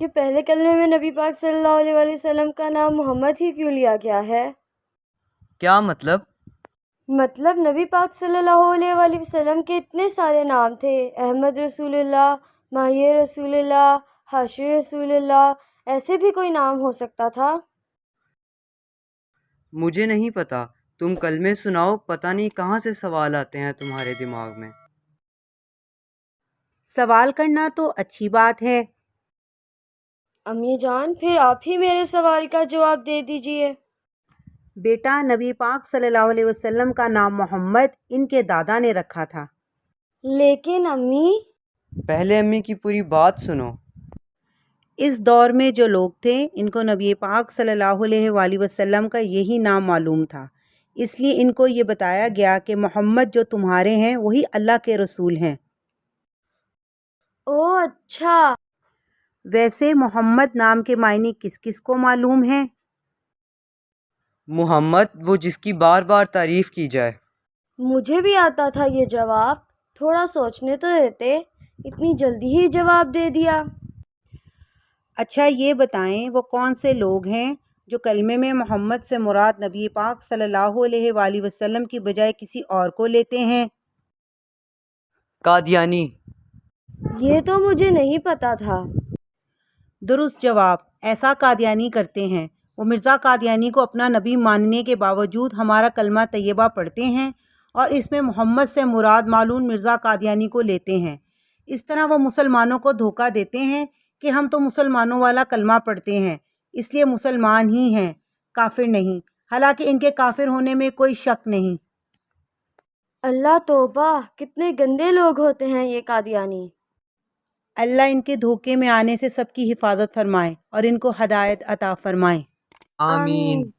یہ پہلے کلمے میں نبی پاک صلی اللہ علیہ وآلہ وسلم کا نام محمد ہی کیوں لیا گیا ہے؟ کیا مطلب؟ مطلب نبی پاک صلی اللہ علیہ وآلہ وسلم کے اتنے سارے نام تھے، احمد رسول اللہ، ماہی رسول اللہ، حاشر رسول اللہ، ایسے بھی کوئی نام ہو سکتا تھا؟ مجھے نہیں پتا، تم کلمے سناؤ، پتہ نہیں کہاں سے سوال آتے ہیں تمہارے دماغ میں۔ سوال کرنا تو اچھی بات ہے۔ امی جان، پھر آپ ہی میرے سوال کا جواب دے دیجئے۔ بیٹا، نبی پاک صلی اللہ علیہ وسلم کا نام محمد ان کے دادا نے رکھا تھا۔ لیکن امی، پہلے امی کی پوری بات سنو۔ اس دور میں جو لوگ تھے ان کو نبی پاک صلی اللہ علیہ وآلہ وسلم کا یہی نام معلوم تھا، اس لیے ان کو یہ بتایا گیا کہ محمد جو تمہارے ہیں وہی اللہ کے رسول ہیں۔ او اچھا۔ ویسے محمد نام کے معنی کس کس کو معلوم ہیں؟ محمد، وہ جس کی بار بار تعریف کی جائے۔ مجھے بھی آتا تھا یہ جواب، تھوڑا سوچنے تو دیتے، اتنی جلدی ہی جواب دے دیا۔ اچھا یہ بتائیں وہ کون سے لوگ ہیں جو کلمے میں محمد سے مراد نبی پاک صلی اللہ علیہ وآلہ وسلم کی بجائے کسی اور کو لیتے ہیں؟ قادیانی۔ یہ تو مجھے نہیں پتا تھا۔ درست جواب، ایسا قادیانی کرتے ہیں۔ وہ مرزا قادیانی کو اپنا نبی ماننے کے باوجود ہمارا کلمہ طیبہ پڑھتے ہیں اور اس میں محمد سے مراد معلوم مرزا قادیانی کو لیتے ہیں۔ اس طرح وہ مسلمانوں کو دھوکہ دیتے ہیں کہ ہم تو مسلمانوں والا کلمہ پڑھتے ہیں، اس لیے مسلمان ہی ہیں، کافر نہیں، حالانکہ ان کے کافر ہونے میں کوئی شک نہیں۔ اللہ توبہ، کتنے گندے لوگ ہوتے ہیں یہ قادیانی۔ اللہ ان کے دھوکے میں آنے سے سب کی حفاظت فرمائے اور ان کو ہدایت عطا فرمائے۔ آمین۔